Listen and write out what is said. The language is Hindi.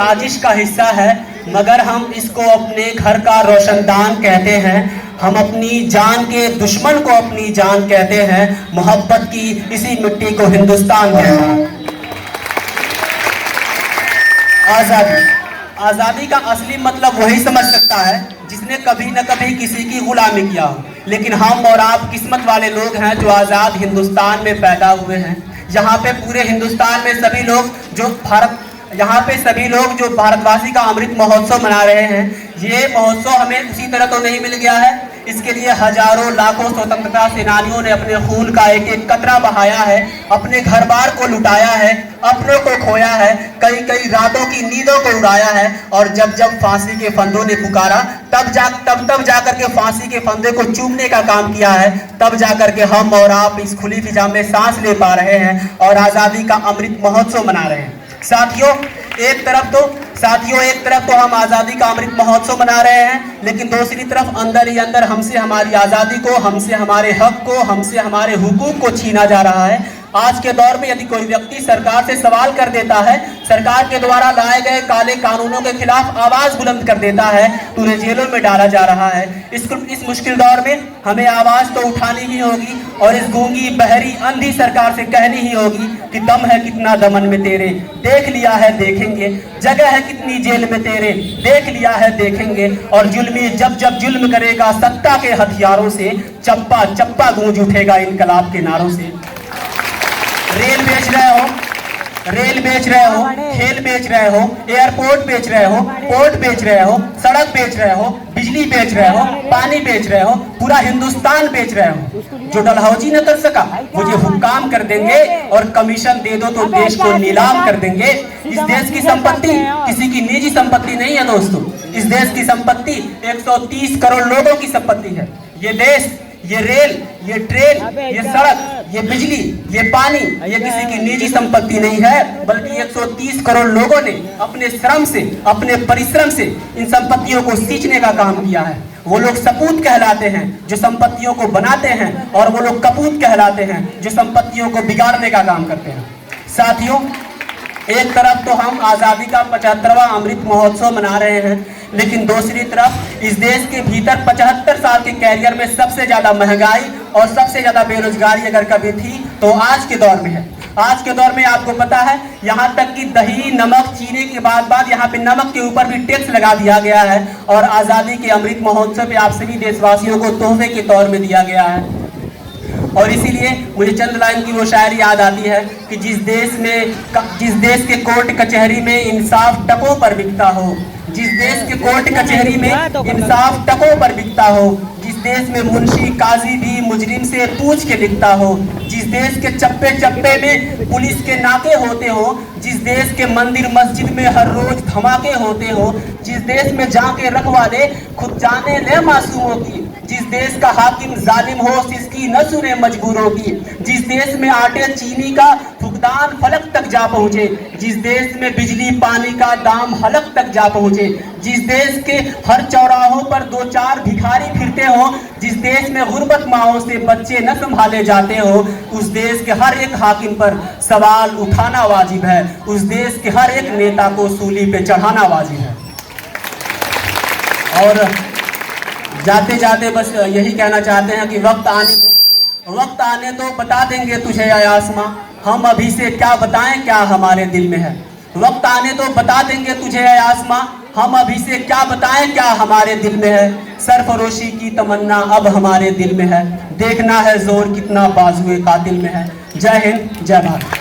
साजिश का हिस्सा है, मगर हम इसको अपने घर का रोशनदान कहते हैं। हम अपनी जान के दुश्मन को अपनी जान कहते हैं। मोहब्बत की इसी मिट्टी को हिंदुस्तान कहते हैं। आज़ादी, आज़ादी का असली मतलब वही समझ सकता है जिसने कभी न कभी किसी की गुलामी किया हो। लेकिन हम और आप किस्मत वाले लोग हैं जो आज़ाद हिंदुस्तान में पैदा हुए हैं। यहाँ पे पूरे हिंदुस्तान में सभी लोग जो भारतवासी का अमृत महोत्सव मना रहे हैं, ये महोत्सव हमें उसी तरह तो नहीं मिल गया है। इसके लिए हजारों लाखों स्वतंत्रता सेनानियों ने अपने खून का एक एक कतरा बहाया है, अपने घर बार को लुटाया है, अपनों को खोया है, कई कई रातों की नींदों को उड़ाया है। और जब जब फांसी के फंदों ने पुकारा तब जाकर के फांसी के फंदे को चूमने का काम किया है। तब जाकर के हम और आप इस खुली फिजा में सांस ले पा रहे हैं और आज़ादी का अमृत महोत्सव मना रहे हैं। साथियों, एक तरफ तो हम आज़ादी का अमृत महोत्सव मना रहे हैं, लेकिन दूसरी तरफ अंदर ही अंदर हमसे हमारी आज़ादी को, हमसे हमारे हक को, हमसे हमारे हुकूक को छीना जा रहा है। आज के दौर में यदि कोई व्यक्ति सरकार से सवाल कर देता है, सरकार के द्वारा लाए गए काले कानूनों के खिलाफ आवाज बुलंद कर देता है, तो उन्हें जेलों में डाला जा रहा है। इस मुश्किल दौर में हमें आवाज तो उठानी ही होगी और इस गूंगी बहरी अंधी सरकार से कहनी ही होगी कि दम है कितना दमन में तेरे, देख लिया है देखेंगे, जगह है कितनी जेल में तेरे, देख लिया है देखेंगे। और जुल्मी जब जब जुल्म करेगा सत्ता के हथियारों से, चप्पा चप्पा गूंज उठेगा इनकलाब के नारों से। रेल बेच रहे हो, खेल बेच रहे हो, एयरपोर्ट बेच रहे हो, पोर्ट बेच रहे हो, सड़क बेच रहे हो, बिजली बेच रहे हो, पानी बेच रहे हो, पूरा हिंदुस्तान बेच रहे हो। जो डलहौजी न कर सका वो ये हुक्काम कर देंगे और कमीशन दे दो तो देश को नीलाम कर देंगे। इस देश की संपत्ति किसी की निजी संपत्ति नहीं है दोस्तों। इस देश की संपत्ति 130 करोड़ लोगों की संपत्ति है। ये देश, ये रेल, ये ट्रेन, ये सड़क, ये बिजली, ये पानी, ये किसी की निजी संपत्ति नहीं है, बल्कि 130 करोड़ लोगों ने अपने श्रम से, अपने परिश्रम से इन संपत्तियों को सींचने का काम किया है। वो लोग सपूत कहलाते हैं जो संपत्तियों को बनाते हैं, और वो लोग कपूत कहलाते हैं जो संपत्तियों को बिगाड़ने का काम करते हैं। साथियों, एक तरफ तो हम आज़ादी का 75वां अमृत महोत्सव मना रहे हैं, लेकिन दूसरी तरफ इस देश के भीतर 75 साल के कैरियर में सबसे ज्यादा महंगाई और सबसे ज्यादा बेरोजगारी अगर कभी थी तो आज के दौर में है। आज के दौर में आपको पता है, यहाँ तक कि दही, नमक, चीनी के बाद यहाँ पे नमक के ऊपर भी टैक्स लगा दिया गया है। और आज़ादी के अमृत महोत्सव पे आप सभी देशवासियों को तोहफे के तौर में दिया गया है। और इसीलिए मुझे चंद लाइन की वो शायरी याद आती है कि जिस देश के कोर्ट कचहरी में इंसाफ टकों पर बिकता हो, जिस देश के कोर्ट कचहरी में इंसाफ टकों पर बिकता हो, जिस देश में मुंशी काजी भी मुजरिम से पूछ के लिखता हो, जिस देश के चप्पे चप्पे में पुलिस के नाके होते हो, जिस देश के मंदिर मस्जिद में हर रोज धमाके होते हो, जिस देश में जाके रखवाले खुद जाने ले मासूमों की, जिस देश का हाकिम जालिम हो जिसकी न सुने मजबूरों की, जिस देश में आटे चीनी का फुकदान फलक तक जा पहुँचे, जिस देश में बिजली पानी का दाम हलक तक जा पहुँचे, जिस देश के हर चौराहों पर 2-4 भिखारी फिरते हो, जिस देश में गुर्बत माओं से बच्चे न संभाले जाते हो, उस देश के हर एक हाकिम पर सवाल उठाना वाजिब है, उस देश के हर एक नेता को सूली पे चढ़ाना वाजिब है। और जाते जाते बस यही कहना चाहते हैं कि वक्त आने तो बता देंगे तुझे या आसमां, हम अभी से क्या बताएं क्या हमारे दिल में है। वक्त आने तो बता देंगे तुझे या आसमां, हम अभी से क्या बताएं क्या हमारे दिल में है। सरफरोशी की तमन्ना अब हमारे दिल में है, देखना है जोर कितना बाजुए कातिल में है। जय हिंद, जय भारत।